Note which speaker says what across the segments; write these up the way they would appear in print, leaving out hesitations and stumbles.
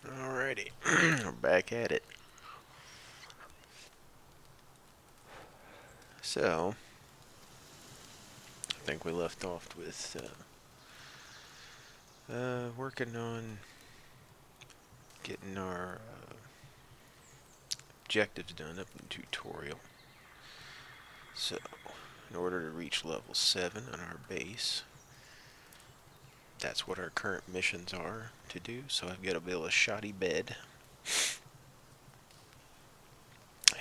Speaker 1: Alrighty, we're back at it. So, I think we left off with working on getting our objectives done up in tutorial. So, in order to reach level 7 on our base, that's what our current missions are to do. So I've got to build a shoddy bed,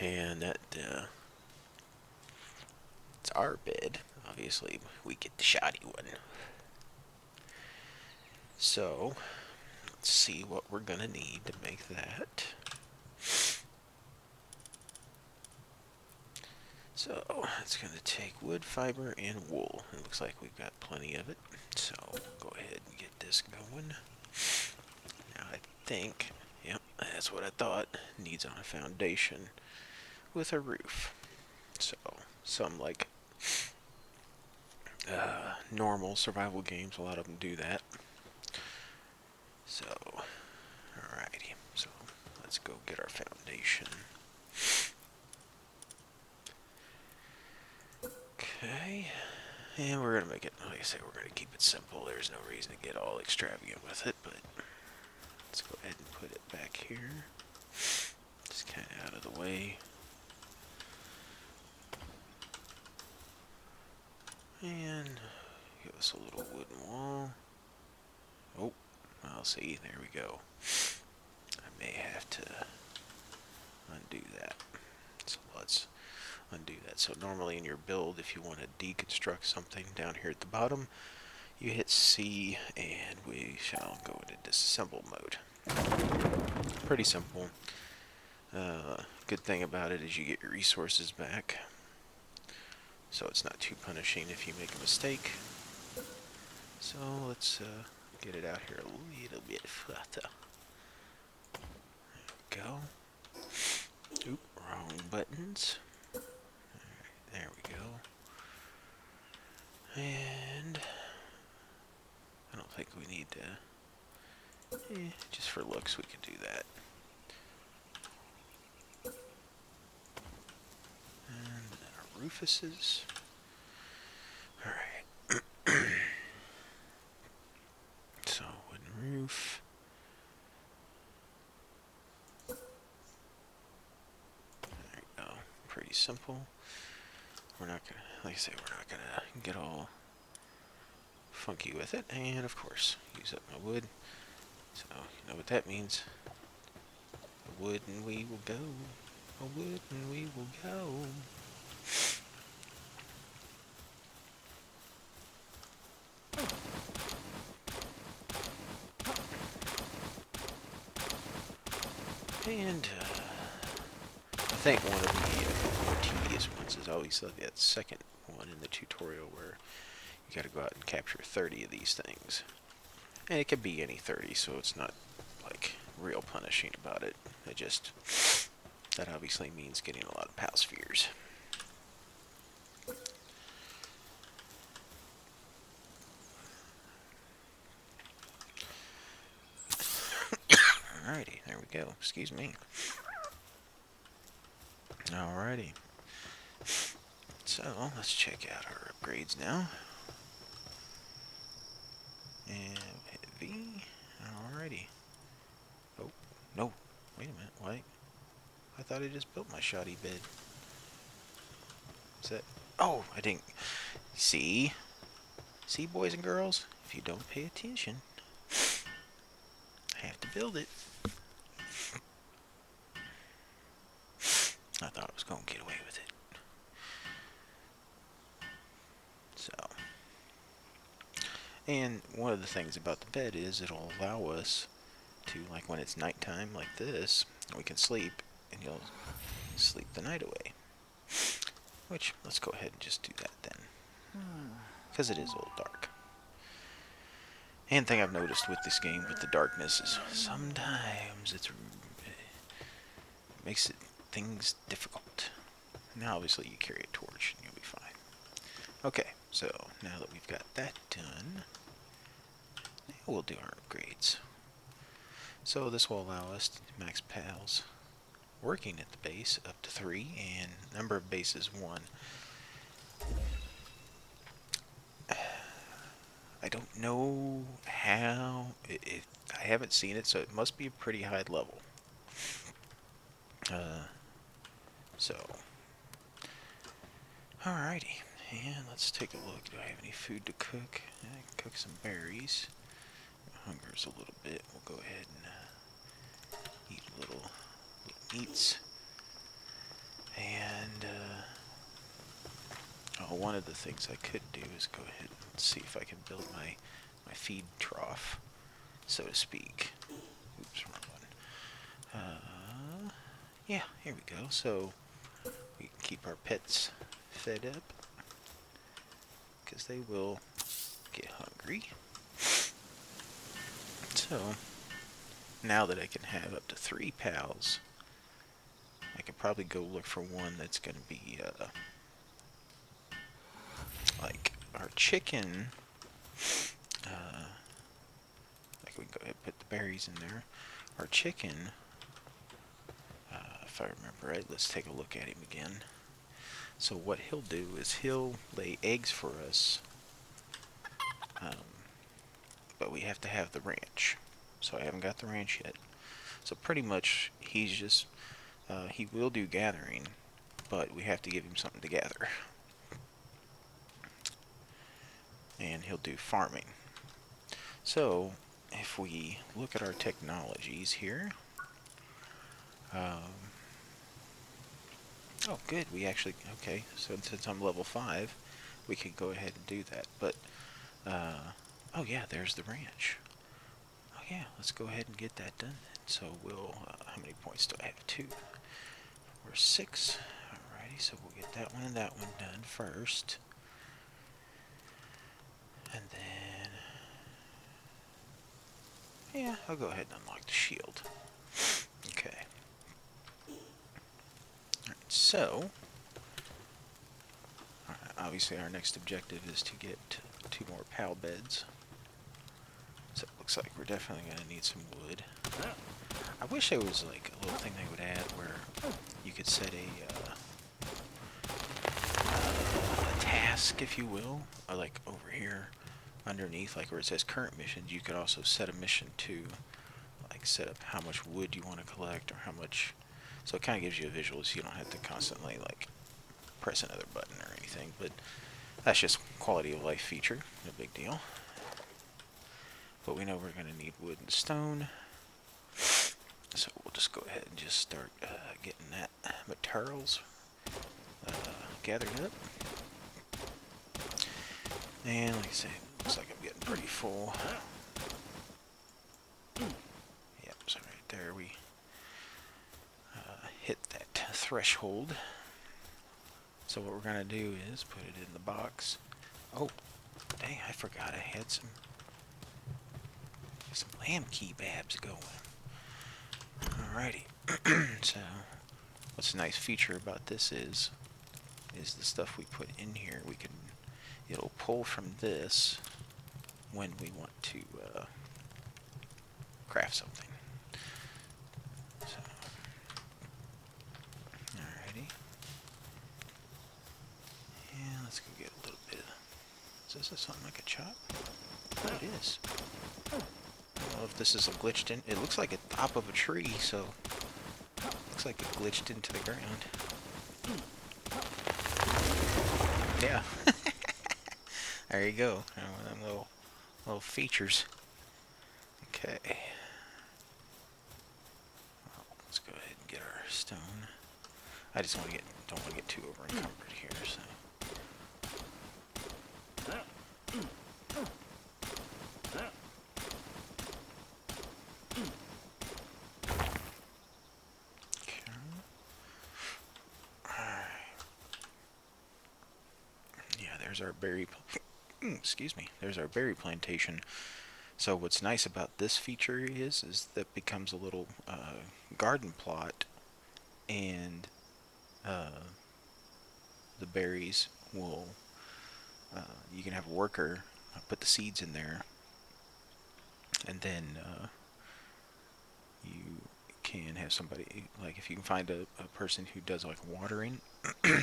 Speaker 1: and that it's our bed. Obviously, we get the shoddy one. So, let's see what we're gonna need to make that. So, it's going to take wood, fiber, and wool. It looks like we've got plenty of it. So, go ahead and get this going. Now, I think, yep, that's what I thought. Needs on a foundation with a roof. So, some like normal survival games, a lot of them do that. So, alrighty. So, let's go get our foundation. Okay. And we're going to make it, like I say, we're going to keep it simple. There's no reason to get all extravagant with it, but let's go ahead and put it back here. Just kind of out of the way. And give us a little wooden wall. Oh, I'll see. There we go. I may have to undo that. So let's undo that. So normally in your build, if you want to deconstruct something down here at the bottom, you hit C and we shall go into disassemble mode. Pretty simple. Good thing about it is you get your resources back, so it's not too punishing if you make a mistake. So let's get it out here a little bit further. There we go. Oop, wrong buttons. There we go. And I don't think we need to, just for looks we can do that. And then our Rufuses. Alright. So, wooden roof. There you go. Pretty simple. We're not gonna, like I say, we're not gonna get all funky with it. And of course, use up my wood. So, you know what that means. A wood and we will go. A wood and we will go. And I think one of the more tedious ones is always that second one in the tutorial where you gotta go out and capture 30 of these things. And it could be any 30, so it's not like real punishing about it. It just, that obviously means getting a lot of pal spheres. Alrighty, there we go. Excuse me. Alrighty. So, let's check out our upgrades now. And hit V. Alrighty. Oh, no. Wait a minute. Wait. I thought I just built my shoddy bed. Is that... Oh, I didn't... See? See, boys and girls? If you don't pay attention, I have to build it. I thought I was going to get away with it. So... And one of the things about the bed is it'll allow us to, like when it's nighttime like this, we can sleep and you'll sleep the night away. Which, let's go ahead and just do that then. Because it is a little dark. And thing I've noticed with this game with the darkness is sometimes it makes things difficult. Now obviously you carry a torch and you'll be fine. Okay, so now that we've got that done, now we'll do our upgrades. So this will allow us to max pals working at the base up to 3 and number of bases 1. I don't know how, I haven't seen it, so it must be a pretty high level. So, alrighty, and let's take a look. Do I have any food to cook? I can cook some berries. Hunger's a little bit. We'll go ahead and eat little meats. And, oh, one of the things I could do is go ahead and see if I can build my feed trough, so to speak. Oops, wrong one. Yeah, here we go. So we can keep our pets fed up, because they will get hungry. So now that I can have up to 3 pals, I could probably go look for one that's going to be like our chicken. Like we can go ahead and put the berries in there. Our chicken, if I remember right, let's take a look at him again. So what he'll do is he'll lay eggs for us, but we have to have the ranch. So I haven't got the ranch yet. So pretty much he's just, he will do gathering, but we have to give him something to gather. And he'll do farming. So if we look at our technologies here, oh good, we actually, okay, so since I'm level 5, we can go ahead and do that. But, oh yeah, there's the ranch. Oh yeah, let's go ahead and get that done then. So we'll, how many points do I have? 2. We're 6. Alrighty, so we'll get that one and that one done first. And then, yeah, I'll go ahead and unlock the shield. Okay. Alright, so, obviously our next objective is to get 2 more pal beds. So it looks like we're definitely going to need some wood. I wish there was like a little thing they would add where you could set a task, if you will, or like over here underneath, like where it says current missions, you could also set a mission to like set up how much wood you want to collect or how much, so it kind of gives you a visual so you don't have to constantly like press another button or anything. But that's just quality of life feature, no big deal. But we know we're going to need wood and stone, so we'll just go ahead and just start getting that materials gathered up. And like I say, it looks like I'm getting pretty full. Yep, so right there we hit that threshold. So what we're going to do is put it in the box. Oh, dang, I forgot I had some lamb kebabs going. Alrighty. So what's a nice feature about this is the stuff we put in here, we can, it'll pull from this when we want to craft something. So, alrighty. And let's go get a little bit of, is this something like a chop? Oh, it is. I don't know if this is a glitched in, it looks like a top of a tree, so looks like it glitched into the ground. Yeah. There you go. One of them little features. Okay. Well, let's go ahead and get our stone. I just don't want to get too over encumbered here, so. Yeah, there's our berry. Excuse me. There's our berry plantation. So what's nice about this feature is that becomes a little garden plot, and the berries will, you can have a worker put the seeds in there, and then can have somebody, like if you can find a person who does like watering,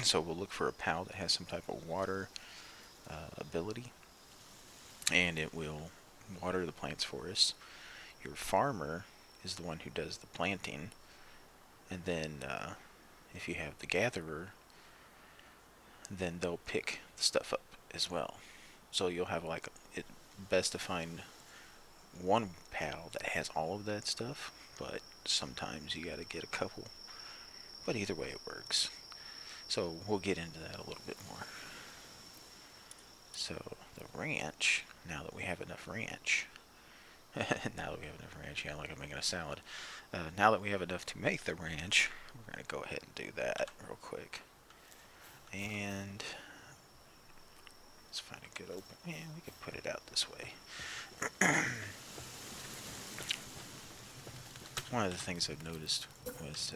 Speaker 1: so we'll look for a pal that has some type of water ability, and it will water the plants for us. Your farmer is the one who does the planting, and then if you have the gatherer, then they'll pick the stuff up as well. So you'll have like it best to find one pal that has all of that stuff, but sometimes you gotta get a couple. But either way, it works. So we'll get into that a little bit more. So the ranch, now that we have enough ranch, yeah, like I'm making a salad. Now that we have enough to make the ranch, we're gonna go ahead and do that real quick. And let's find a good open. Yeah, we can put it out this way. One of the things I've noticed was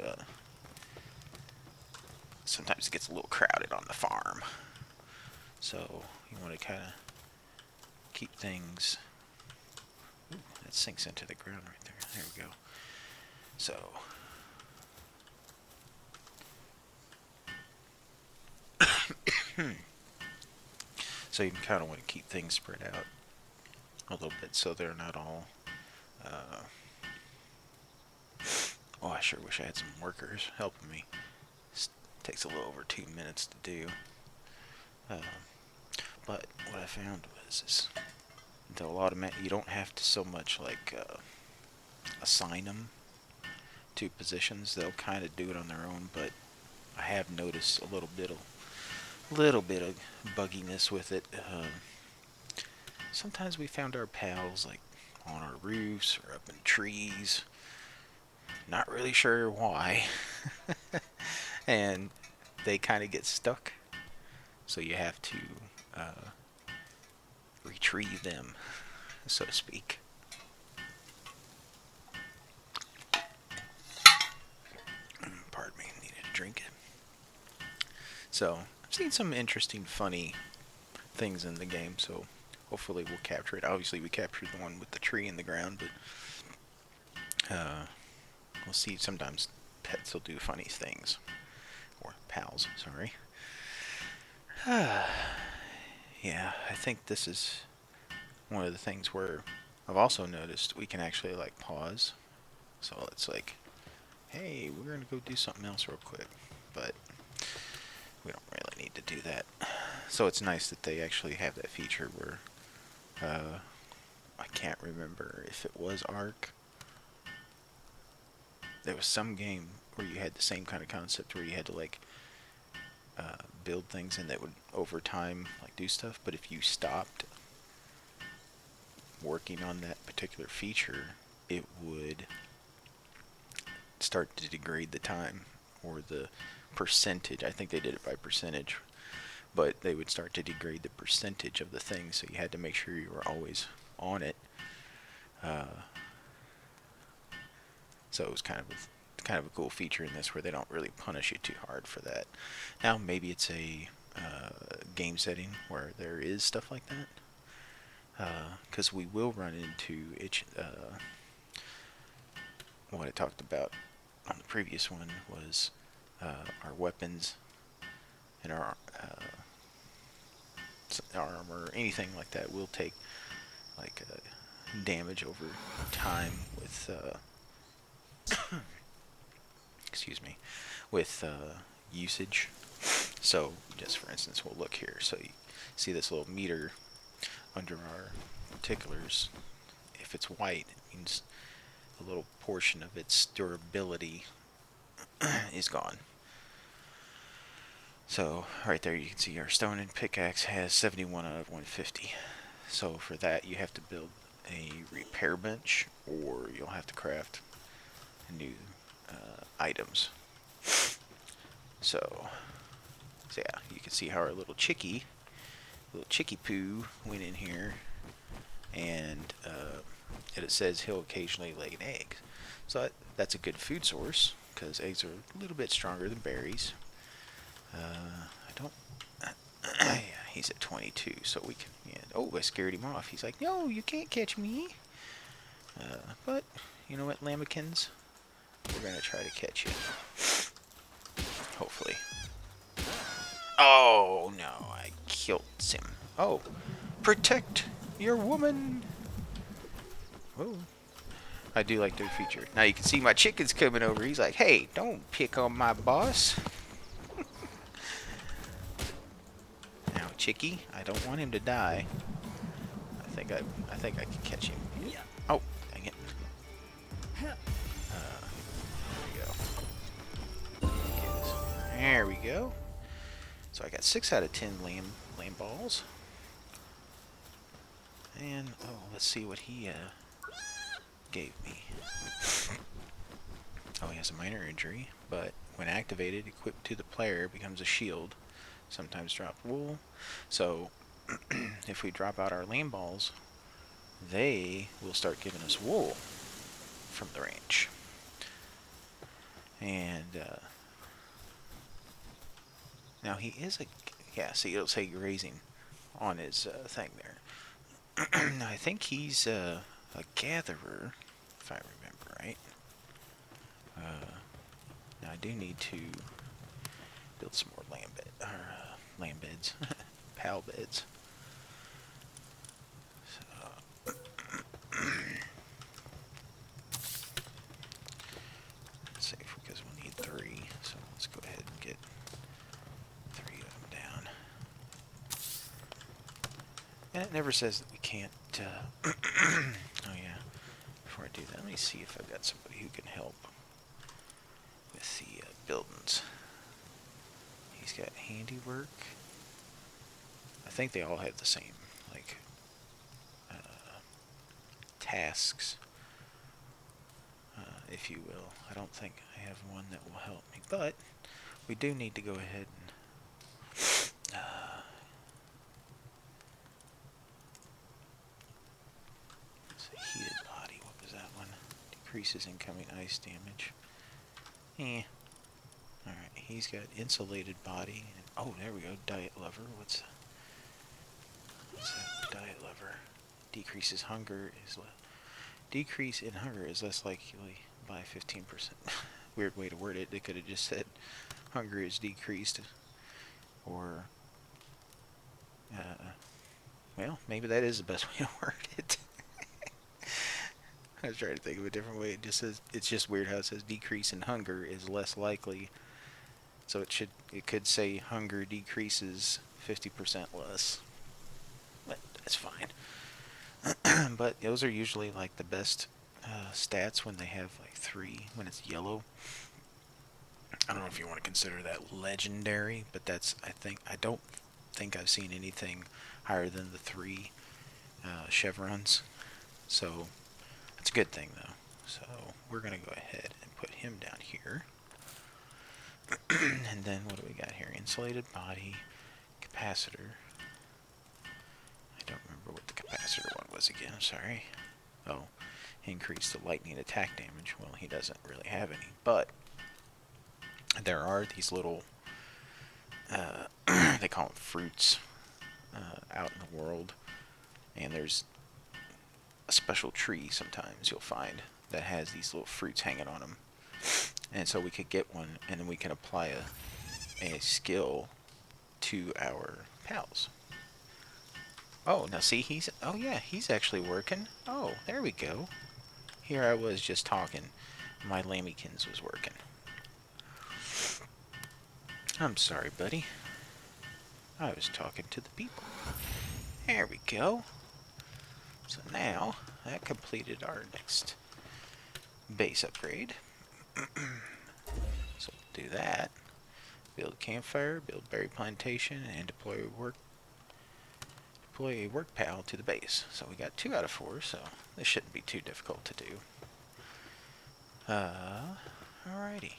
Speaker 1: sometimes it gets a little crowded on the farm. So you want to kind of keep things. Ooh, that sinks into the ground right there. There we go. So so you kind of want to keep things spread out a little bit so they're not all. Oh, I sure wish I had some workers helping me. This takes a little over 2 minutes to do. But what I found was is they'll automatic. You don't have to so much like assign them to positions. They'll kind of do it on their own. But I have noticed a little bit of bugginess with it. Sometimes we found our pals like on our roofs or up in trees. Not really sure why. And they kind of get stuck. So you have to retrieve them, so to speak. Pardon me, needed a drink. So I've seen some interesting, funny things in the game. So hopefully we'll capture it. Obviously we captured the one with the tree in the ground, but we'll see. Sometimes pets will do funny things, or pals. Sorry. Yeah, I think this is one of the things where I've also noticed we can actually like pause. So it's like, hey, we're gonna go do something else real quick, but we don't really need to do that. So it's nice that they actually have that feature where I can't remember if it was Ark. There was some game where you had the same kind of concept where you had to like build things and that would over time like do stuff, but if you stopped working on that particular feature, it would start to degrade the time or the percentage. I think they did it by percentage, but they would start to degrade the percentage of the thing, so you had to make sure you were always on it. So it was kind of a cool feature in this where they don't really punish you too hard for that. Now maybe it's a game setting where there is stuff like that, because we will run into what I talked about on the previous one was our weapons and our armor, anything like that will take like damage over time with excuse me, with usage. So just for instance, we'll look here. So you see this little meter under our particulars. If it's white, it means a little portion of its durability is gone. So right there you can see our stone and pickaxe has 71 out of 150. So for that you have to build a repair bench, or you'll have to craft new items. So yeah, you can see how our little chickie poo went in here, and it says he'll occasionally lay an egg. So that's a good food source because eggs are a little bit stronger than berries. I don't. Yeah, he's at 22, so we can. Yeah, oh, I scared him off. He's like, no, you can't catch me. But you know what, lambikins? We're gonna try to catch you. Hopefully. Oh no, I killed him. Oh, protect your woman. Oh, I do like their feature. Now you can see my chicken's coming over. He's like, hey, don't pick on my boss. Now, Chicky, I don't want him to die. I think I can catch him. Oh, dang it. There we go. There we go. So I got 6 out of 10 lamb balls. And, oh, let's see what he gave me. Oh, he has a minor injury, but when activated, equipped to the player, becomes a shield. Sometimes drop wool. So, if we drop out our lamb balls, they will start giving us wool from the ranch. And, now he is a, yeah, see, it'll say grazing on his thing there. Now, I think he's a gatherer, if I remember right. Now, I do need to build some more lamb beds, pal beds. So, let's see, because we'll need 3, so let's go ahead and get 3 of them down. And it never says that we can't, oh yeah, before I do that, let me see if I've got somebody who can help with the buildings. He's got handiwork. I think they all have the same, like, tasks, if you will. I don't think I have one that will help me, but we do need to go ahead and it's a heated body. What was that one? Decreases incoming ice damage. Alright, he's got insulated body. And, oh, there we go. Diet lover. What's that? Diet lover. Decreases hunger is decrease in hunger is less likely by 15%. Weird way to word it. They could have just said hunger is decreased, or well, maybe that is the best way to word it. I was trying to think of a different way. It just says, it's just weird how it says decrease in hunger is less likely. So it could say hunger decreases 50% less. But that's fine. But those are usually like the best stats when they have like 3, when it's yellow. I don't know if you want to consider that legendary, but that's, I don't think I've seen anything higher than the 3 chevrons. So that's a good thing though. So we're going to go ahead and put him down here. And then what do we got here? Insulated body, capacitor. I don't remember what the capacitor one was again, I'm sorry. Oh, increase the lightning attack damage. Well, he doesn't really have any, but there are these little, they call them fruits, out in the world, and there's a special tree sometimes you'll find that has these little fruits hanging on them. And so we could get one, and then we can apply a skill to our pals. Oh, now see, oh yeah, he's actually working. Oh, there we go. Here I was just talking. My Lamekins was working. I'm sorry, buddy. I was talking to the people. There we go. So now, that completed our next base upgrade. So we'll do that. Build a campfire, build berry plantation, and deploy a work pal to the base. So we got 2 out of 4, so this shouldn't be too difficult to do. Alrighty.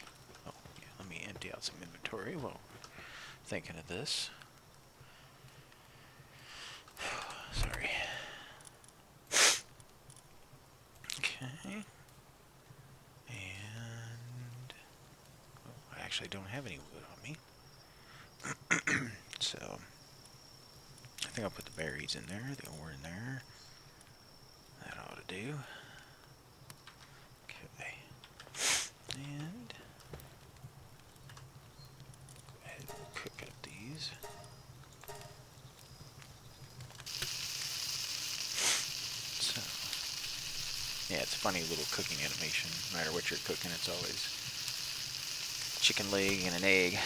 Speaker 1: Oh, yeah, let me empty out some inventory while thinking of this. Sorry. Okay. And oh, I actually don't have any wood on me. So I think I'll put the berries in there, the ore in there. That ought to do. Okay. it's a funny little cooking animation. No matter what you're cooking, it's always chicken leg and an egg.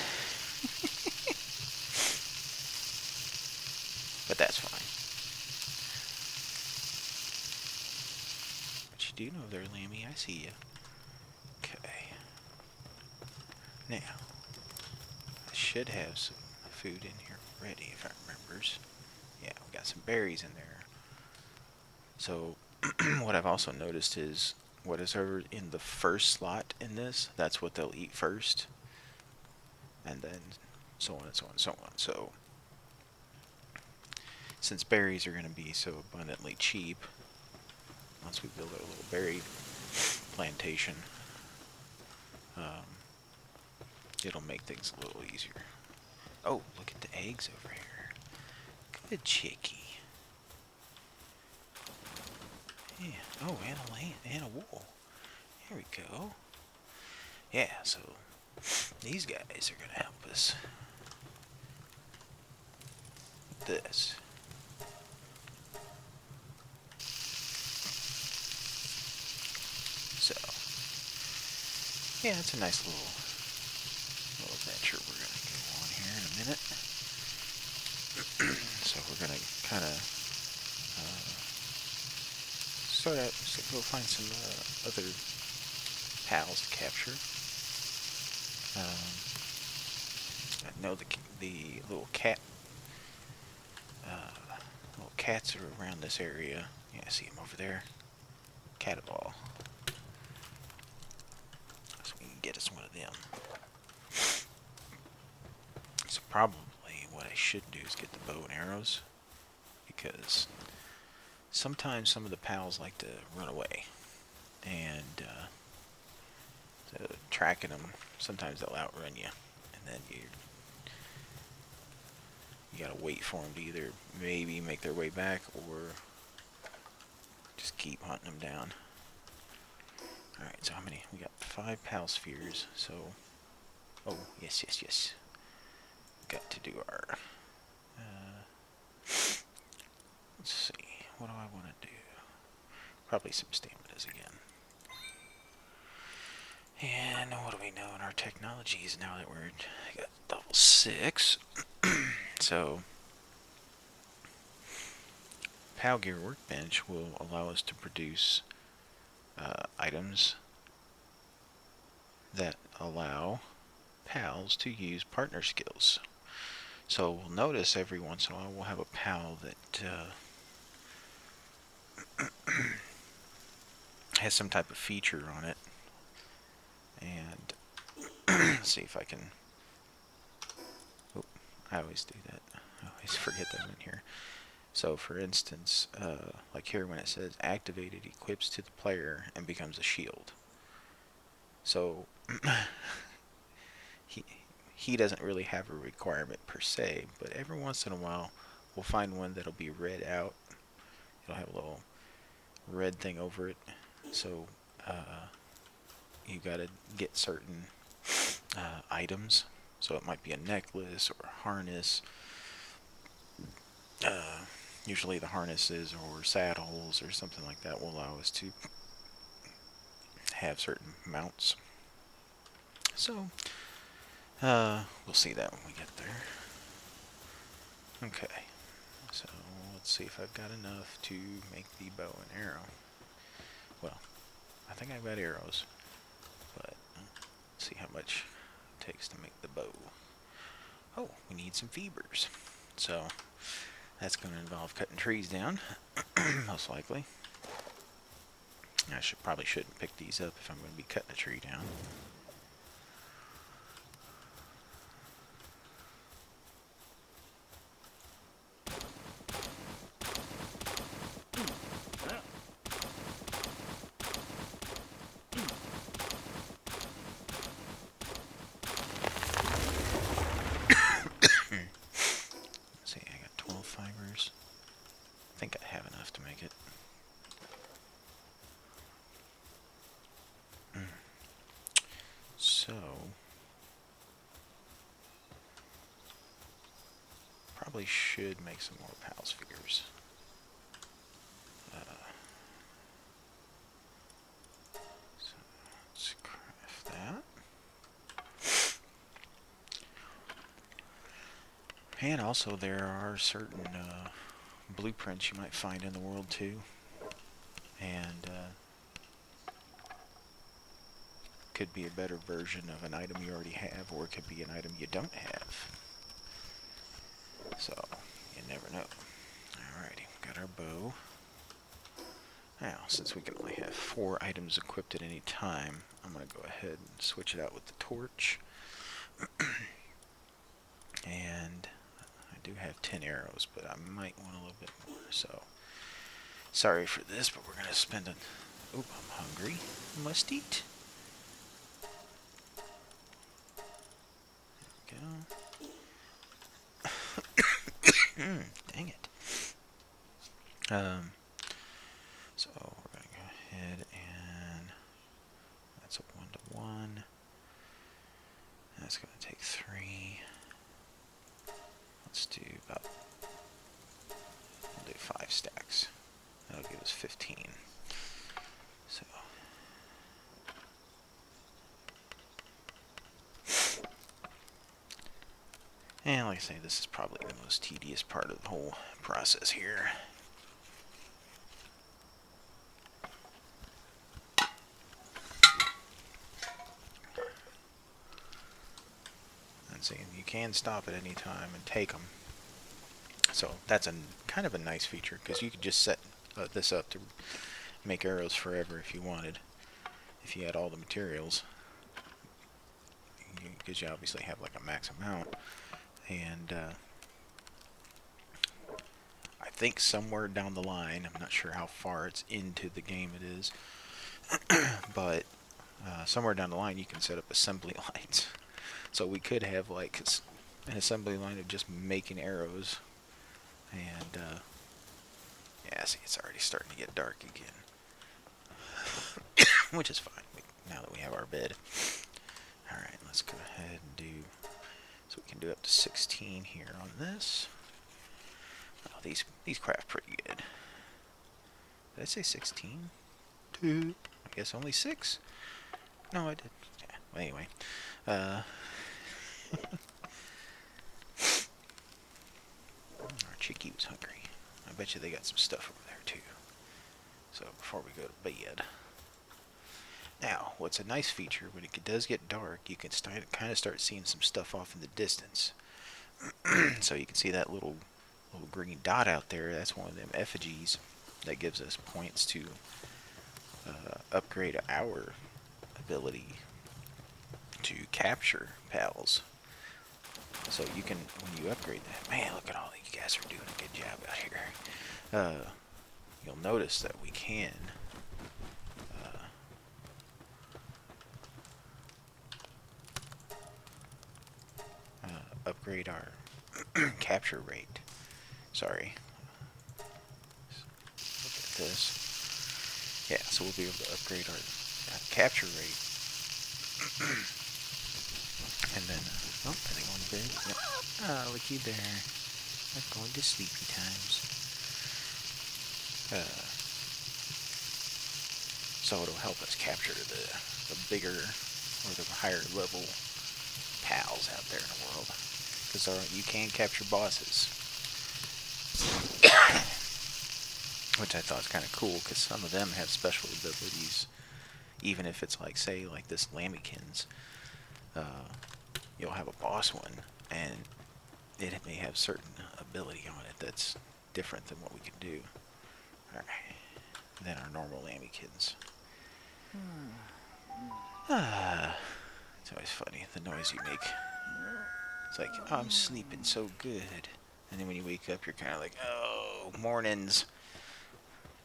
Speaker 1: But that's fine. What you do know there, Lammy? I see you. Okay. Now, I should have some food in here ready if I remembers. Yeah, we got some berries in there. So, what I've also noticed is what is over in the first slot in this, that's what they'll eat first. And then so on and so on and so on. So, since berries are going to be so abundantly cheap, once we build a little berry plantation, it'll make things a little easier. Oh, look at the eggs over here. Good chickie. Yeah. Oh, and a lamb and a wool. Here we go. Yeah, so these guys are going to help us with this. So, yeah, it's a nice little adventure we're going to go on here in a minute. So we're going to kind of start out, so go find some other pals to capture. I know the little cats are around this area. Yeah, I see them over there. Cataball. So we can get us one of them. So probably what I should do is get the bow and arrows, because sometimes some of the pals like to run away, and so tracking them, sometimes they'll outrun you, and then you gotta wait for them to either maybe make their way back or just keep hunting them down. Alright, so how many? We got 5 pal spheres, so oh, yes. Got to do our let's see, what do I want to do? Probably some staminas again. And what do we know in our technologies now that we're got level 6? So, Pal Gear Workbench will allow us to produce items that allow pals to use partner skills. So we'll notice every once in a while we'll have a pal that has some type of feature on it. And let's see if I can... Oh, I always do that. I always forget that I'm in here. So for instance, like here when it says activated, equips to the player and becomes a shield. So he doesn't really have a requirement per se, but every once in a while we'll find one that'll be red out. It'll have a little red thing over it. So you gotta get certain items. So it might be a necklace or a harness. Usually the harnesses or saddles or something like that will allow us to have certain mounts. So we'll see that when we get there. Okay, so let's see if I've got enough to make the bow and arrow. Well, I think I've got arrows, but let's see how much it takes to make the bow. Oh, we need some fibers. So that's going to involve cutting trees down, most likely. I probably shouldn't pick these up if I'm going to be cutting a tree down. See, I got 12 fibers. I think I have enough to make it. So, probably should make some more pal spheres. And also there are certain blueprints you might find in the world too. And could be a better version of an item you already have, or it could be an item you don't have. So, you never know. Alrighty, got our bow. Now, since we can only have 4 items equipped at any time, I'm going to go ahead and switch it out with the torch. And I do have 10 arrows, but I might want a little bit more, so sorry for this, but we're going to spend Oop, I'm hungry. Must eat. There we go. Dang it. So we're going to go ahead and that's a 1-to-1. That's going to take 3. Let's do about, we'll do 5 stacks. That'll give us 15. So, and like I say, this is probably the most tedious part of the whole process here. And see, you can stop at any time and take them. So that's a kind of a nice feature, because you could just set this up to make arrows forever if you wanted, if you had all the materials, because you obviously have like a max amount. And I think somewhere down the line, I'm not sure how far it's into the game it is, but somewhere down the line you can set up assembly lines. So we could have like an assembly line of just making arrows. And yeah, see, it's already starting to get dark again. Which is fine, now that we have our bed. Alright, let's go ahead and do, so we can do up to 16 here on this. Oh, these craft pretty good. Did I say 16? 2. I guess only 6? No, I did. Yeah, well, anyway. Our chickie was hungry. I bet you they got some stuff over there too. So before we go to bed. Now, what's a nice feature, when it does get dark, you can kind of start seeing some stuff off in the distance. So you can see that little green dot out there. That's one of them effigies that gives us points to upgrade our ability to capture pals. So you can, when you upgrade that, man, look at all you guys are doing a good job out here. You'll notice that we can upgrade our capture rate. Sorry. Look at this. Yeah, so we'll be able to upgrade our capture rate. And then, oh, are they going to bed? Yep. Oh, looky there. They're going to sleepy times. So it'll help us capture the bigger or the higher level pals out there in the world. Because you can capture bosses. Which I thought was kind of cool, because some of them have special abilities. Even if it's like, say, like this Lamekins. You'll have a boss one, and it may have certain ability on it that's different than what we can do. Alright. Than our normal Lamekins. It's always funny, the noise you make. It's like, oh, I'm sleeping so good. And then when you wake up, you're kind of like, oh, mornings.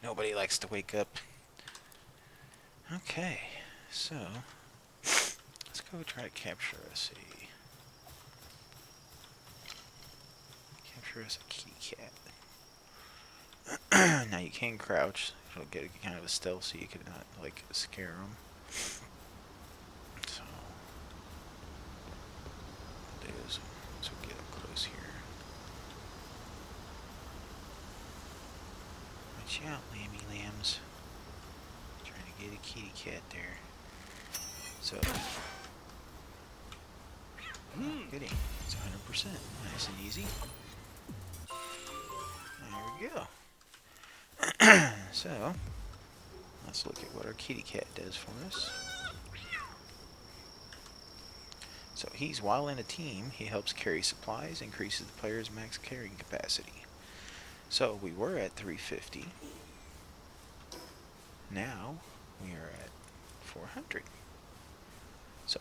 Speaker 1: Nobody likes to wake up. Okay, so let's go try to capture us a kitty cat. Now you can crouch. It'll get kind of a stealth, so you can not like scare them. So what we'll do is we'll get up close here. Watch out, lammy lambs. Trying to get a kitty cat there. So Oh, goody. It's 100%. Nice and easy. There we go. So, let's look at what our kitty cat does for us. So while in a team, he helps carry supplies, increases the player's max carrying capacity. So we were at 350. Now we are at 400. So,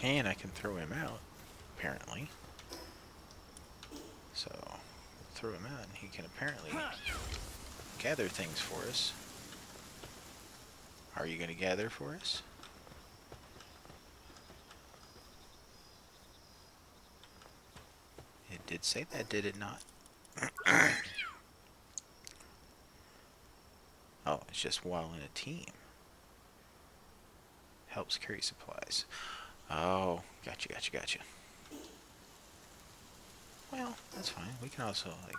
Speaker 1: and I can throw him out, apparently. So, we'll throw him out and he can apparently gather things for us. Are you going to gather for us? It did say that, did it not? Oh, it's just while in a team. Helps carry supplies. Oh, gotcha. Well, that's fine. We can also, like...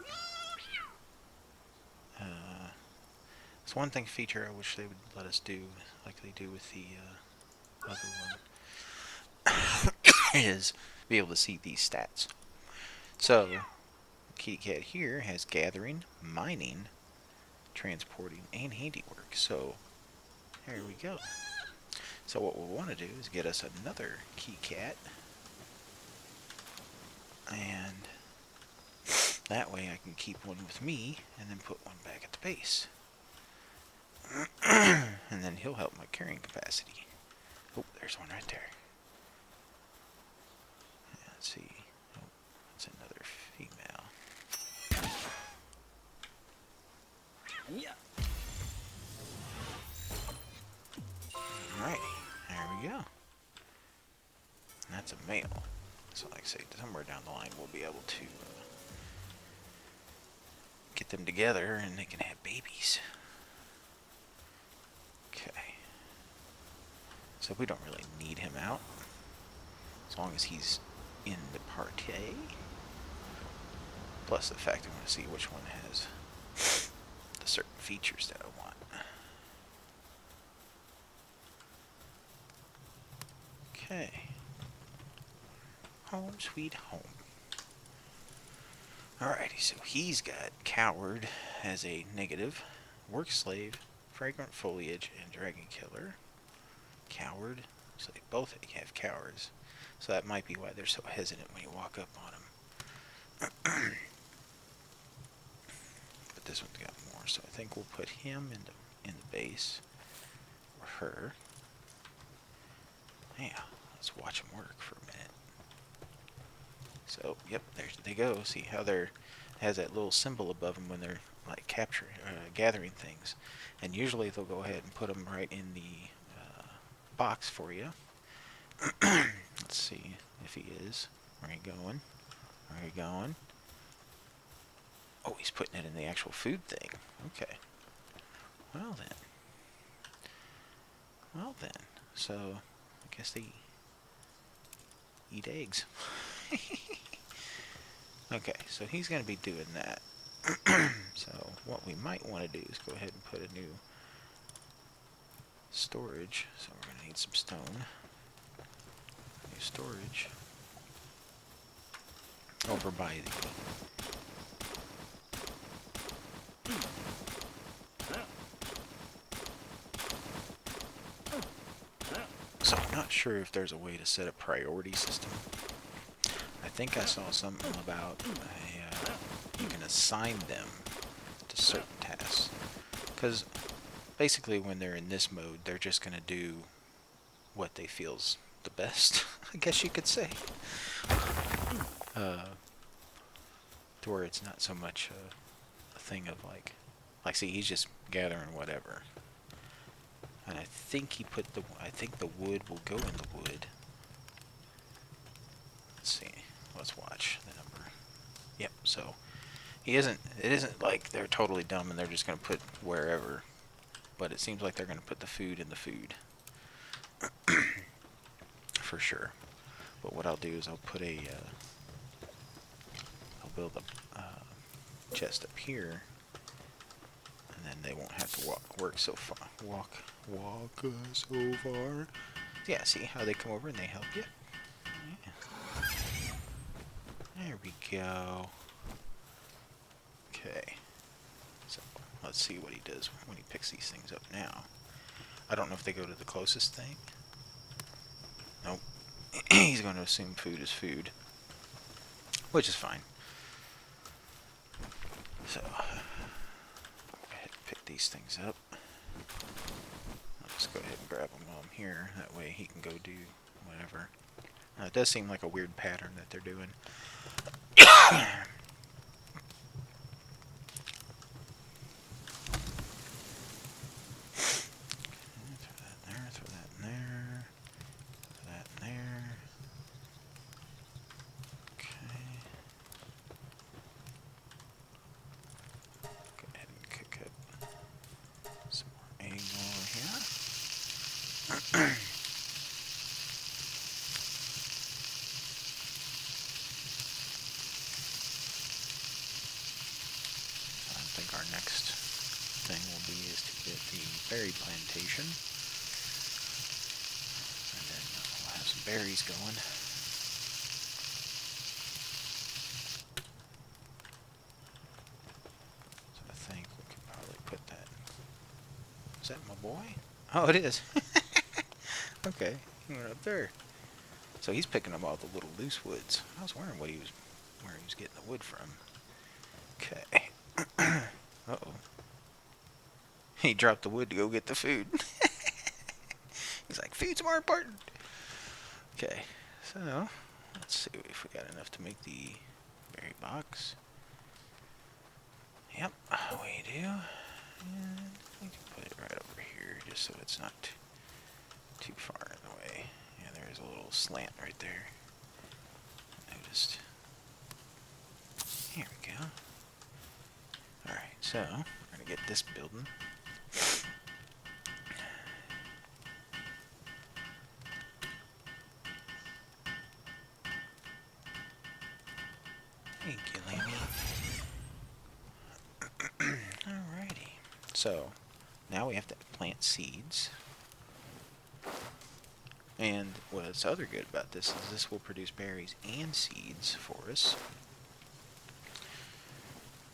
Speaker 1: it's one thing feature I wish they would let us do, like they do with the other one, is be able to see these stats. So, Kitty Cat here has gathering, mining, transporting, and handiwork. So, there we go. So what we'll want to do is get us another Kitty Cat. And that way I can keep one with me and then put one back at the base. And then he'll help my carrying capacity. Oh, there's one right there. Let's see. Oh, that's another female. Alright, there we go. And that's a male. So like I say, somewhere down the line we'll be able to get them together and they can have babies. Okay. So we don't really need him out. As long as he's in the party. Plus the fact I want to see which one has the certain features that I want. Okay. Home sweet home. Alrighty, so he's got Coward as a negative, Work Slave, Fragrant Foliage, and Dragon Killer. Coward, so they both have cowards. So that might be why they're so hesitant when you walk up on them. But this one's got more, so I think we'll put him in the base. Or her. Yeah, let's watch them work for a minute. So, yep, there they go. See how they're has that little symbol above them when they're like gathering things, and usually they'll go ahead and put them right in the box for you. Let's see if he is. Where are you going? Where are you going? Oh, he's putting it in the actual food thing. Okay. Well then. So, I guess they eat eggs. Okay, so he's going to be doing that. So what we might want to do is go ahead and put a new storage. So we're going to need some stone. New storage. Over by the... So I'm not sure if there's a way to set a priority system. I think I saw something about you can assign them to certain tasks. Because basically when they're in this mode, they're just going to do what they feel's the best, I guess you could say. To where it's not so much a thing of like see, he's just gathering whatever. And I think I think the wood will go in the wood. Let's see. Let's watch the number. Yep, so it isn't like they're totally dumb and they're just going to put wherever, but it seems like they're going to put the food in the food. For sure. But what I'll do is I'll put I'll build a chest up here, and then they won't have to walk so far. Yeah, see how they come over and they help you? There we go. Okay. So, let's see what he does when he picks these things up now. I don't know if they go to the closest thing. Nope. He's going to assume food is food. Which is fine. So, go ahead and pick these things up. I'll just go ahead and grab them while I'm here. That way he can go do whatever. It does seem like a weird pattern that they're doing. Throw that in there. Throw that in there. Okay. Go ahead and cook up some more egg over here. I think our next thing will be is to get the berry plantation. And then we'll have some berries going. So I think we could probably put that. Is that my boy? Oh, it is. Okay, he went up there. So he's picking up all the little loose woods. I was wondering where he was getting the wood from. Okay. Uh-oh. He dropped the wood to go get the food. He's like, food's more important. Okay, so let's see if we got enough to make the berry box. Yep, we do. And we can put it right over here just so it's not too far in the way. Yeah, there's a little slant right there. I noticed. Here we go. Alright, so we're going to get this building. Thank you, Lammy. Alrighty. So, now we have to plant seeds. And what's other good about this is this will produce berries and seeds for us.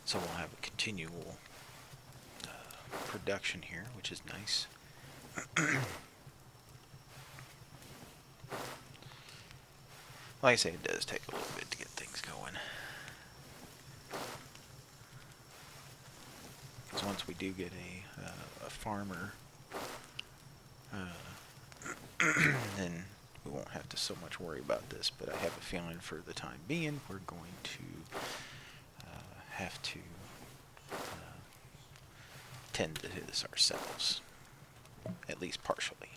Speaker 1: So we'll have a continual production here, which is nice. Like I say, it does take a little bit to get things going. Because once we do get a farmer, then we won't have to so much worry about this. But I have a feeling for the time being, we're going to have to tend to this ourselves, at least partially.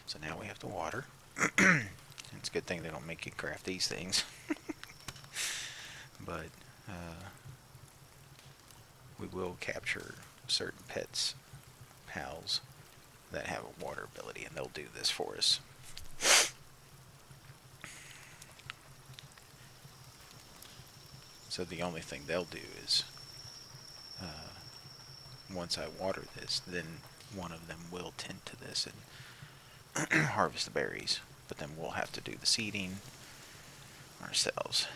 Speaker 1: So now we have to water. It's a good thing they don't make you craft these things. But we will capture certain pets, pals, that have a water ability, and they'll do this for us. So the only thing they'll do is, once I water this, then one of them will tend to this and harvest the berries. But then we'll have to do the seeding ourselves.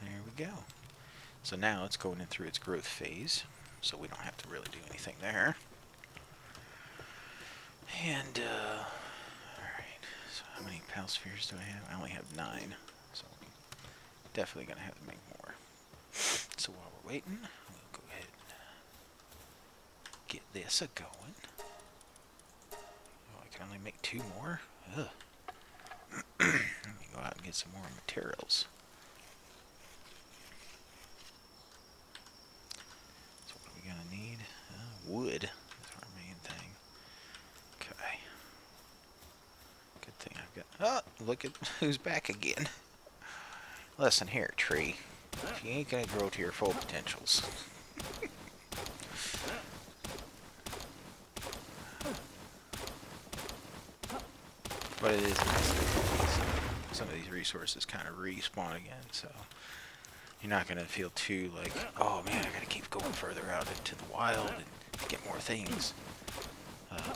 Speaker 1: There we go. So now it's going in through its growth phase, so we don't have to really do anything there. And, alright, so how many pal spheres do I have? I only have 9, so I'm definitely going to have to make more. So while we're waiting, we'll go ahead and get this a-going. Oh, I can only make 2 more? Ugh. Let me go out and get some more materials. So what are we going to need? Wood. That's our main thing. Okay. Good thing I've got... Oh, look at who's back again. Listen here, tree. You ain't going to grow to your full potentials. But it is nice that some of these resources kind of respawn again, so you're not gonna feel too like, oh man, I gotta keep going further out into the wild and get more things. Uh,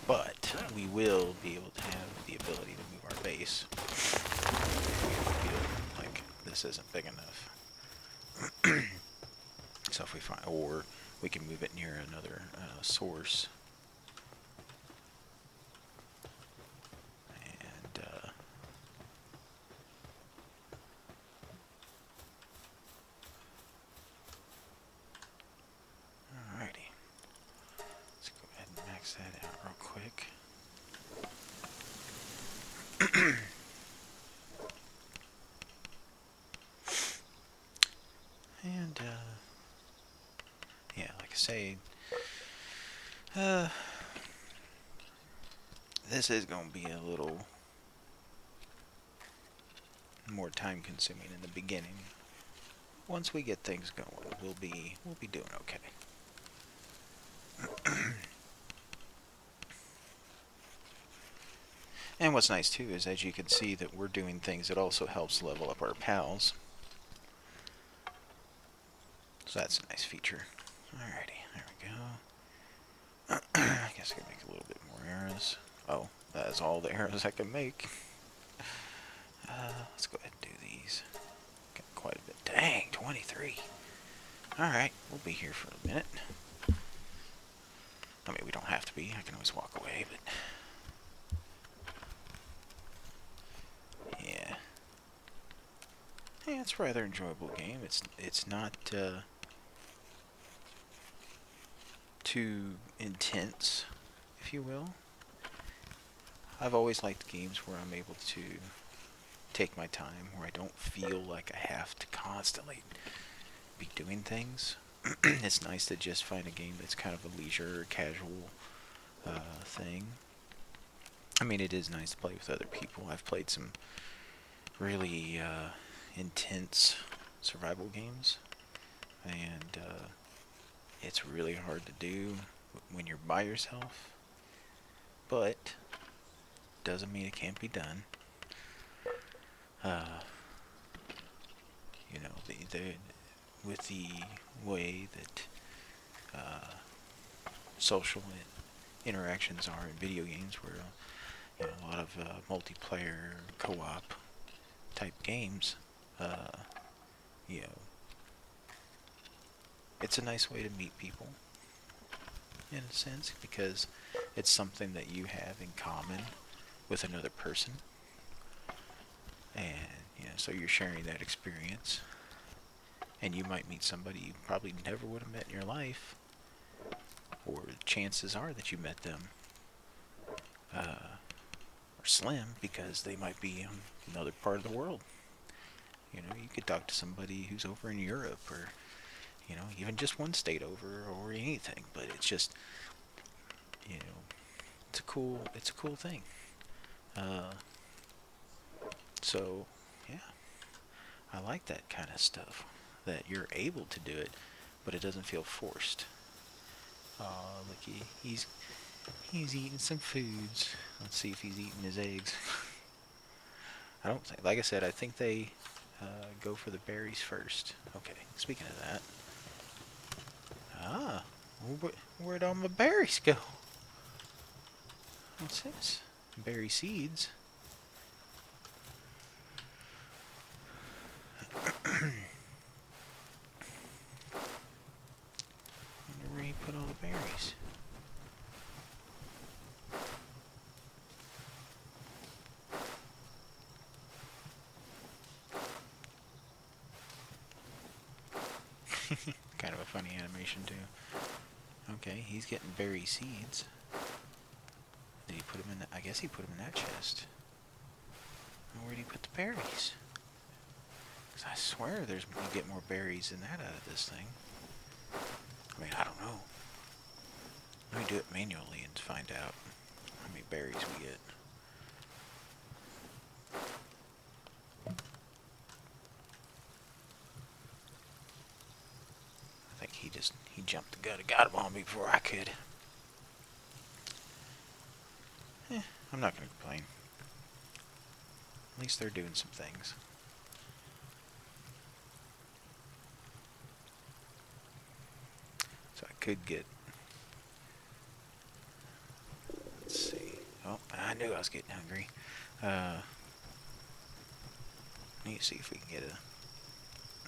Speaker 1: but we will be able to have the ability to move our base if we feel like this isn't big enough. So if we find, or we can move it near another source. And alrighty, let's go ahead and max that out real quick. And yeah, like I say, this is going to be a little more time consuming in the beginning. Once we get things going, we'll be doing okay. And what's nice too is, as you can see, that we're doing things that also helps level up our pals. So that's a nice feature. Alrighty, there we go. I guess I can make a little bit more arrows. Oh, that is all the arrows I can make. Let's go ahead and do these. Got quite a bit. Dang, 23. Alright, we'll be here for a minute. I mean, we don't have to be. I can always walk away, but... yeah. Yeah, it's a rather enjoyable game. It's not too intense, if you will. I've always liked games where I'm able to take my time, where I don't feel like I have to constantly be doing things. It's nice to just find a game that's kind of a leisure, casual thing. I mean, it is nice to play with other people. I've played some really intense survival games, and it's really hard to do when you're by yourself, but doesn't mean it can't be done. You know, with the way that social interactions are in video games, where you know, a lot of multiplayer co-op type games, you know, it's a nice way to meet people in a sense, because it's something that you have in common with another person, and you know, so you're sharing that experience, and you might meet somebody you probably never would have met in your life, or chances are that you met them are slim, because they might be in another part of the world. You know, you could talk to somebody who's over in Europe, or you know, even just one state over, or anything. But it's just, you know, it's a cool thing. So yeah, I like that kind of stuff, that you're able to do it, but it doesn't feel forced. Look, he's eating some foods. Let's see if he's eating his eggs. I don't think, like I said, I think they go for the berries first. Okay, speaking of that. Ah, where'd all my berries go? What's this? Berry seeds. Wonder where he put all the berries. Kind of a funny animation too. Okay, he's getting berry seeds. Did he put them in that? I guess he put them in that chest. Where did he put the berries? Because I swear you get more berries than that out of this thing. I mean, I don't know. Let me do it manually and find out how many berries we get. I think he jumped the gun and got them on me before I could. I'm not going to complain. At least they're doing some things. could get. Let's see. Oh, I knew I was getting hungry. Need to see if we can get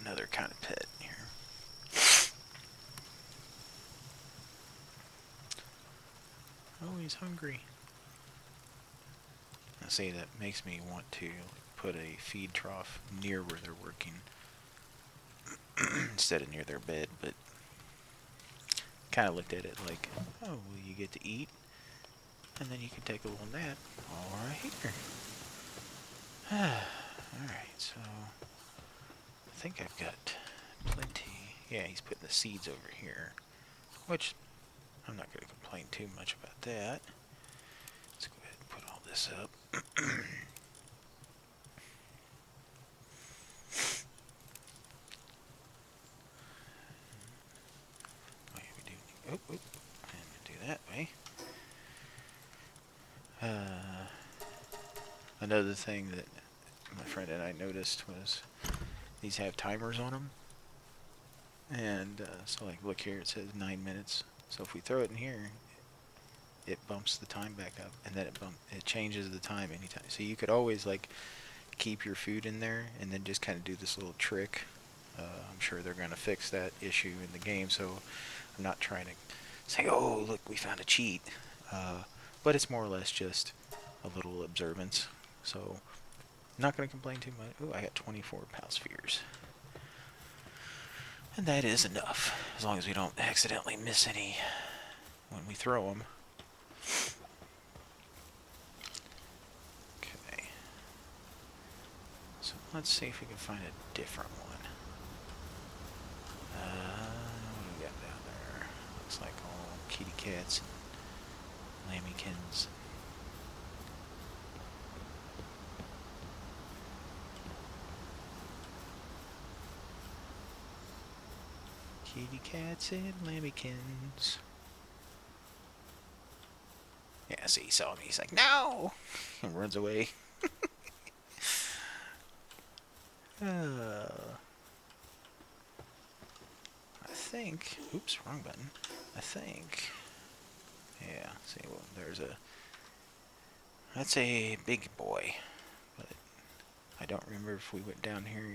Speaker 1: another kind of pet here. Oh, he's hungry. I see, that makes me want to put a feed trough near where they're working instead of near their bed, but kind of looked at it like, oh, well, you get to eat, and then you can take a little nap. All right here. Alright, so I think I've got plenty. Yeah, he's putting the seeds over here, which I'm not going to complain too much about that. Let's go ahead and put all this up. And do that way. Another thing that my friend and I noticed was these have timers on them. And so like, look here, it says 9 minutes. So if we throw it in here, it bumps the time back up, and then it changes the time anytime. So you could always like keep your food in there and then just kind of do this little trick. I'm sure they're going to fix that issue in the game, so I'm not trying to say, oh, look, we found a cheat. But it's more or less just a little observance. So I'm not going to complain too much. Oh, I got 24 pal spheres. And that is enough, as long as we don't accidentally miss any when we throw them. Okay. So let's see if we can find a different one. What do we got down there? Looks like all kitty cats and lambykins. Kitty cats and lambykins. Yeah, see, he saw me. He's like, no! And runs away. I think... Oops, wrong button. I think... Yeah, see, well, there's a... That's a big boy. But I don't remember if we went down here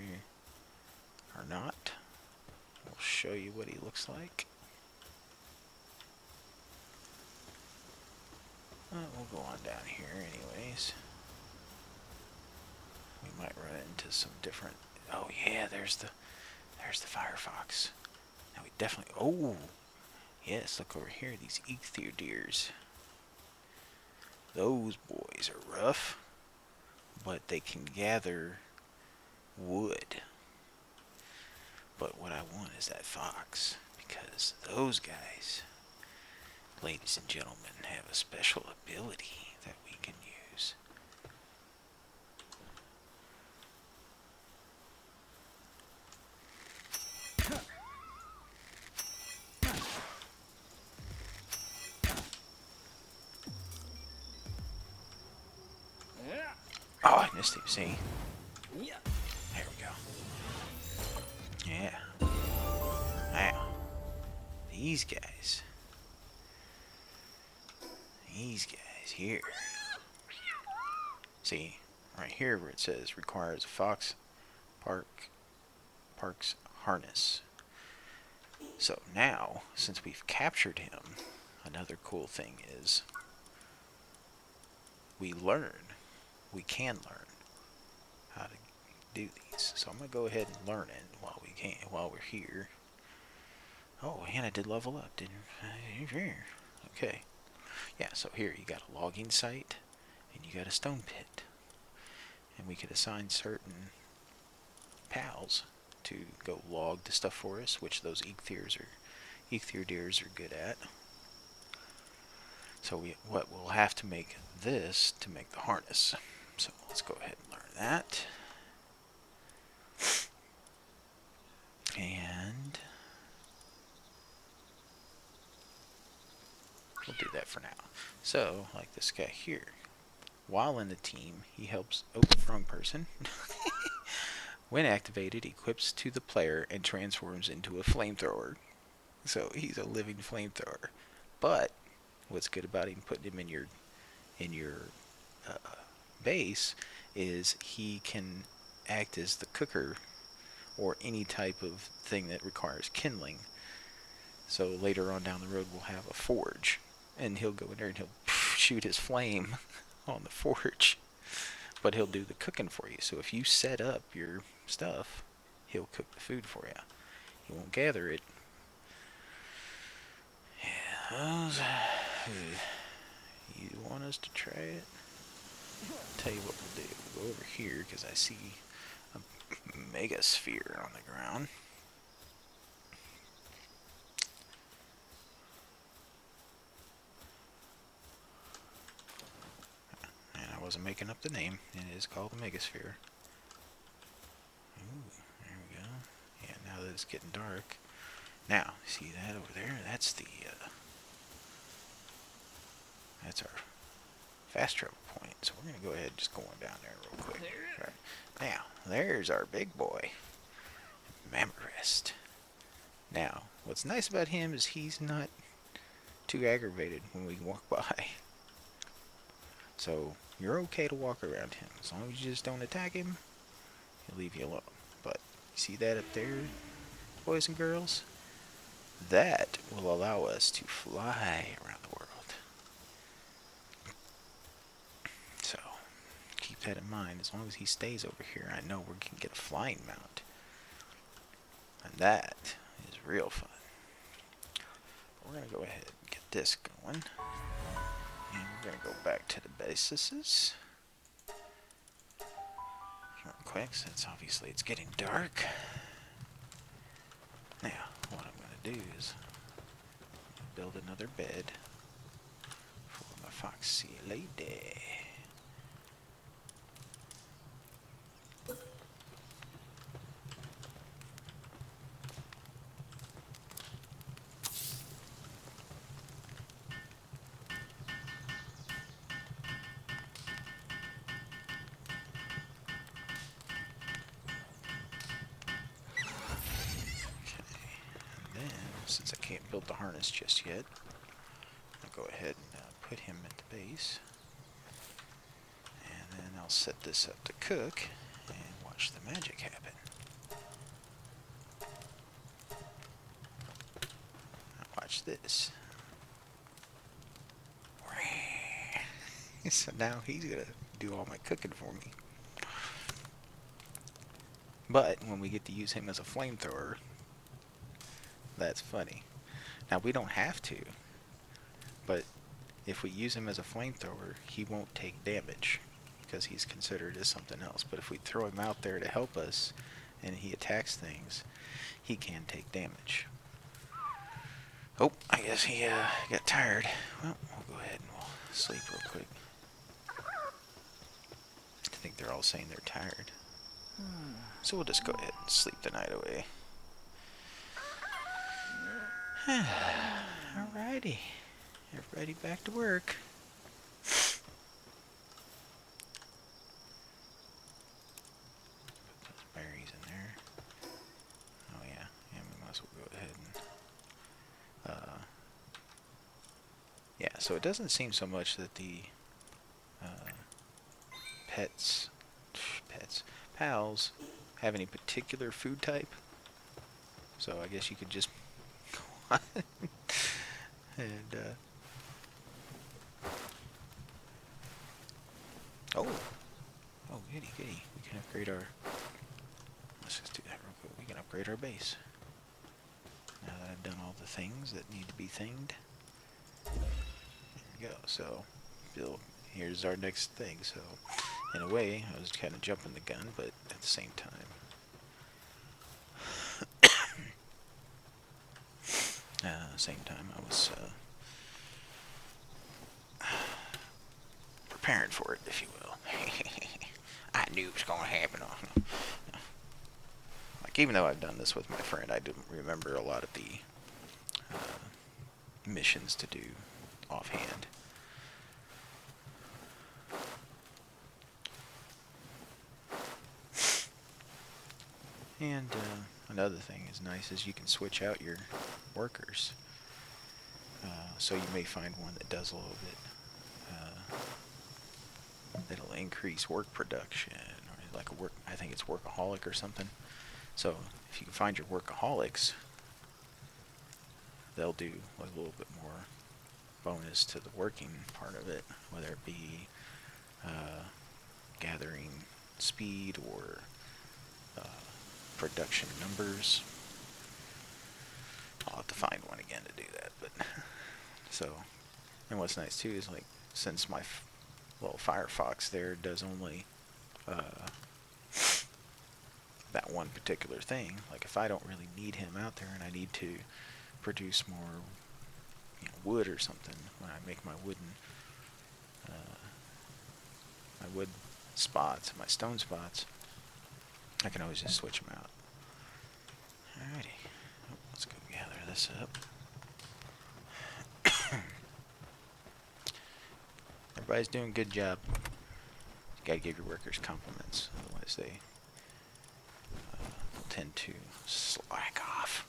Speaker 1: or not. We'll show you what he looks like. We'll go on down here anyways. We might run into some different... Oh yeah, there's the Firefox. Now we definitely... Oh! Yes, look over here, these Ichthyodeers. Those boys are rough, but they can gather wood. But what I want is that fox, because those guys, ladies and gentlemen, have a special ability that we can use. Oh, I missed him, see? There we go. Yeah. Now, these guys here. See, right here where it says requires a fox park's harness. So now, since we've captured him, another cool thing is we can learn how to do these. So I'm gonna go ahead and learn it while we're here. Oh, Hannah did level up, didn't you? Okay. Yeah, so here you got a logging site and you got a stone pit. And we could assign certain pals to go log the stuff for us, which those Ichthyodeers are good at. So we'll have to make this to make the harness. So let's go ahead and learn that. And we'll do that for now. So, like this guy here, while in the team, he helps... Oh, wrong person. When activated, equips to the player and transforms into a flamethrower. So he's a living flamethrower. But what's good about him putting him in your uh, base is he can act as the cooker or any type of thing that requires kindling. So later on down the road, we'll have a forge, and he'll go in there and he'll shoot his flame on the forge, but he'll do the cooking for you. So if you set up your stuff, he'll cook the food for you. He won't gather it. Yeah, you want us to try it? I'll tell you what we'll do. We'll go over here because I see a mega sphere on the ground. And I wasn't making up the name. It is called the Megasphere. Ooh, there we go. Yeah, now that it's getting dark. Now, see that over there? That's the, that's our fast travel point. So we're going to go ahead and just go on down there real quick. All right. Now, there's our big boy. Mamorest. Now, what's nice about him is he's not too aggravated when we walk by. So, you're okay to walk around him. As long as you just don't attack him, he'll leave you alone. But, you see that up there, boys and girls? That will allow us to fly around the world. So, keep that in mind. As long as he stays over here, I know we can get a flying mount. And that is real fun. We're going to go ahead and get this going. And we're going to go back to the bases. Real quick, since obviously it's getting dark. Now, what I'm going to do is build another bed for my foxy lady. Since I can't build the harness just yet, I'll go ahead and put him at the base. And then I'll set this up to cook and watch the magic happen. Now watch this. So now he's going to do all my cooking for me. But when we get to use him as a flamethrower, that's funny. Now we don't have to, but if we use him as a flamethrower, he won't take damage because he's considered as something else. But if we throw him out there to help us and he attacks things, he can take damage. Oh, I guess he got tired. Well, we'll go ahead and we'll sleep real quick. I think they're all saying they're tired. So we'll just go ahead and sleep the night away. Alrighty. Everybody back to work. Put those berries in there. Oh yeah, we might as well go ahead and yeah, so it doesn't seem so much that the pals have any particular food type. So I guess you could just go on and oh goody. We can upgrade our, let's just do that real quick. We can upgrade our base. Now that I've done all the things that need to be thinged. There we go. So here's our next thing. So in a way, I was kind of jumping the gun, but at the same time, I was preparing for it, if you will. I knew it was going to happen. Like, even though I've done this with my friend, I didn't remember a lot of the missions to do offhand. And another thing is nice is you can switch out your workers. So you may find one that does a little bit, that'll increase work production, or like I think it's workaholic or something. So if you can find your workaholics, they'll do a little bit more bonus to the working part of it, whether it be gathering speed or production numbers. I'll have to find one again to do that. But so, and what's nice too is like since my little Firefox there does only that one particular thing. Like if I don't really need him out there and I need to produce more wood or something when I make my wood spots, my stone spots, I can always just switch them out. Alrighty, let's go gather this up. Everybody's doing a good job. You gotta give your workers compliments, otherwise they will tend to slack off.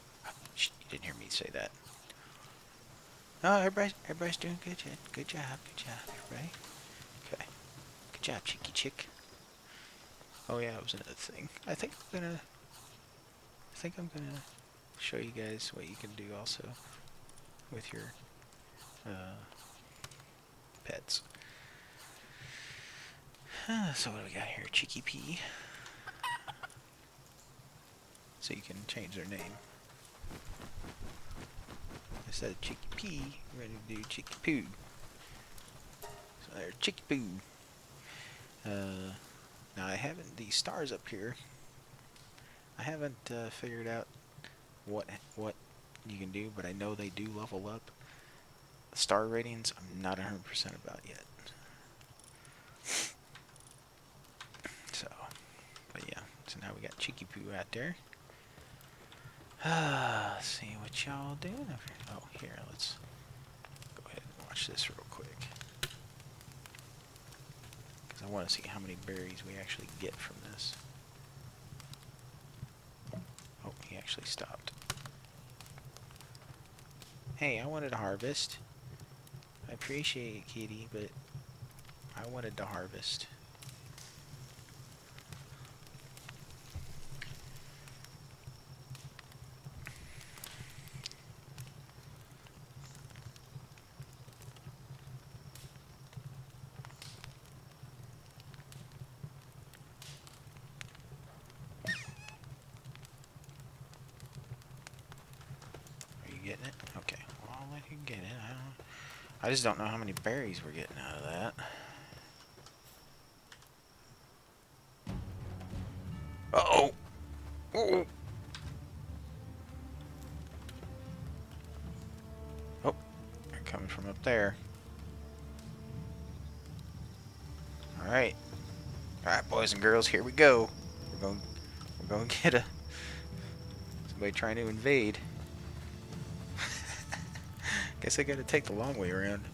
Speaker 1: You didn't hear me say that. Oh, everybody's doing good. Good job, everybody. Okay, good job, cheeky chick. Oh yeah, it was another thing. I think I'm gonna show you guys what you can do also with your pets. So what do we got here? Cheeky P. So you can change their name. Instead of Cheeky P, we're ready to do Cheeky Poo. So there's Cheeky Poo. Now I haven't, these stars up here, I haven't figured out what you can do, but I know they do level up. Star ratings, I'm not 100% about yet. So, but yeah, so now we got Cheeky Poo out there. Let's see what y'all doing over here. Oh, here, let's go ahead and watch this real quick. Because I want to see how many berries we actually get from this. Oh, he actually stopped. Hey, I wanted to harvest. I appreciate it, kitty, but I wanted to harvest. Getting it? Okay, well, I'll let you get it. I just don't know how many berries we're getting out of that. Uh-oh! Uh-oh! Oh, they're coming from up there. Alright. Alright, boys and girls, here we go. We're going to get somebody trying to invade. Guess I gotta take the long way around.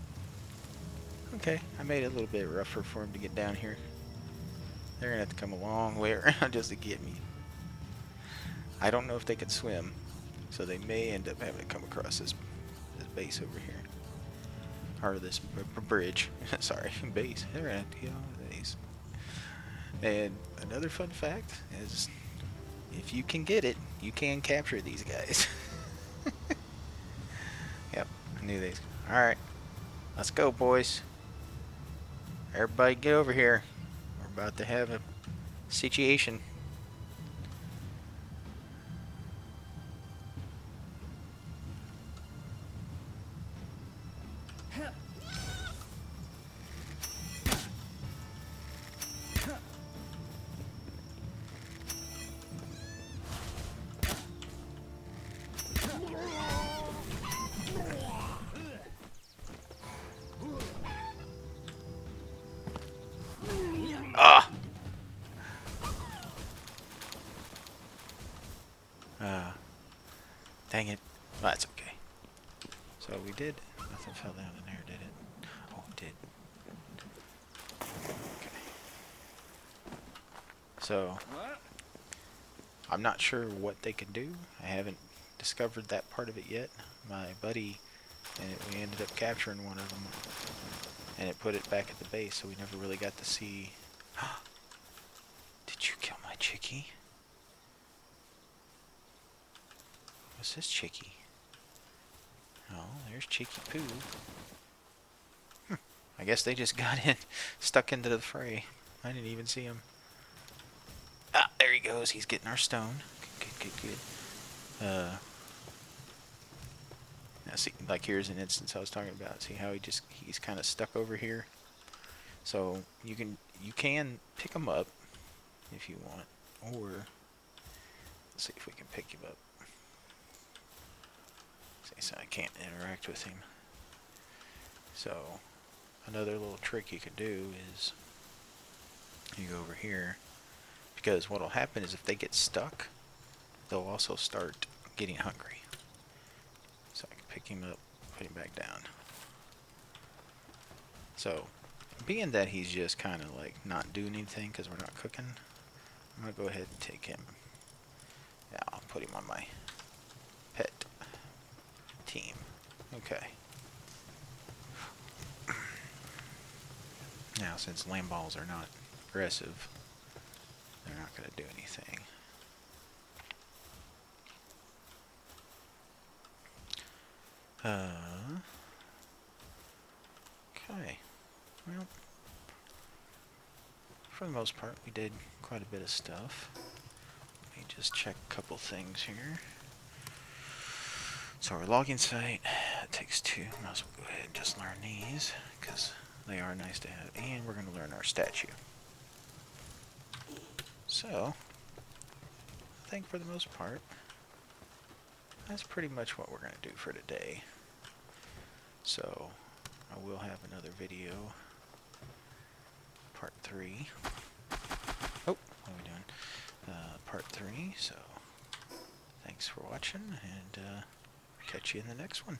Speaker 1: Okay, I made it a little bit rougher for him to get down here. They're gonna have to come a long way around just to get me. I don't know if they can swim, so they may end up having to come across this base over here. Or this bridge. Sorry, base. They're gonna have to get on the base. And another fun fact is, if you can get it, you can capture these guys. Yep, I knew these. Alright, let's go, boys. Everybody get over here. We're about to have a situation. Ah! Dang it. Well, that's okay. So we did. Nothing fell down in there, did it? Oh, it did. Okay. So, I'm not sure what they can do. I haven't discovered that part of it yet. My buddy, and we ended up capturing one of them, and it put it back at the base, so we never really got to see. Did you kill my chickie? What's this chickie? Oh, there's Chicky Poo. I guess they just got stuck into the fray. I didn't even see him. Ah, there he goes. He's getting our stone. Good. Now see, like here's an instance I was talking about. See how he's kind of stuck over here. So you can pick him up if you want, or let's see if we can pick him up. See, so I can't interact with him. So another little trick you can do is you go over here, because what'll happen is if they get stuck, they'll also start getting hungry. So I can pick him up, put him back down. So, being that he's just kind of like not doing anything because we're not cooking, I'm going to go ahead and take him. Yeah, I'll put him on my pet team. Okay. Now, since lamb balls are not aggressive, they're not going to do anything. Okay. Well, for the most part, we did quite a bit of stuff. Let me just check a couple things here. So our logging site, it takes 2. Might as well go ahead and just learn these, because they are nice to have. And we're going to learn our statue. So, I think for the most part, that's pretty much what we're going to do for today. So, I will have another video, part 3. Oh, what are we doing? Part 3, so thanks for watching, and catch you in the next one.